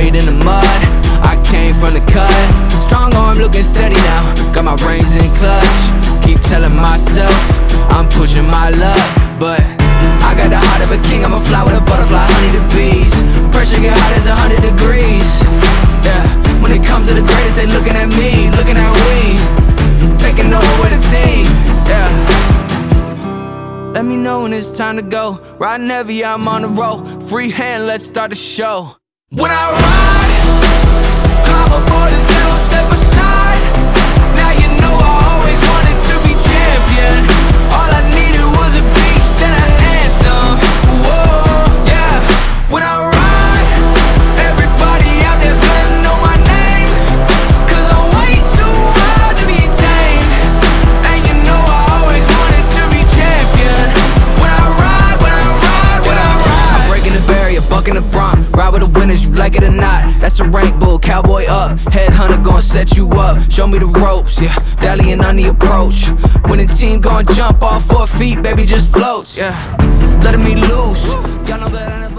made in the mud, I came from the cut. Strong arm looking steady now, got my reins in clutch. Keep telling myself, I'm pushing my luck, but I got the heart of a king, I'ma fly with a butterfly, honey to bees. Pressure get hot as 100 degrees. Yeah, when it comes to the greatest, they looking at me, looking at we, taking over with a team. Yeah. Let me know when it's time to go. Riding heavy, I'm on the road. Free hand, let's start the show. When I ride, climb aboard and don't step aside. Now you know I always wanted to be champion. All I needed was a beast and an anthem. Whoa, yeah. When I ride, everybody out there gonna know my name, 'cause I'm way too wild to be tamed. And you know I always wanted to be champion. When I ride, when I ride, when I ride, I'm breaking the barrier, bucking the bronc. Ride with the winners, you like it or not. That's a rank bull, cowboy up. Headhunter gon' set you up. Show me the ropes, yeah, dallying on the approach. When the team gon' jump off 4 feet, baby, just floats, yeah. Letting me loose, y'all know that I never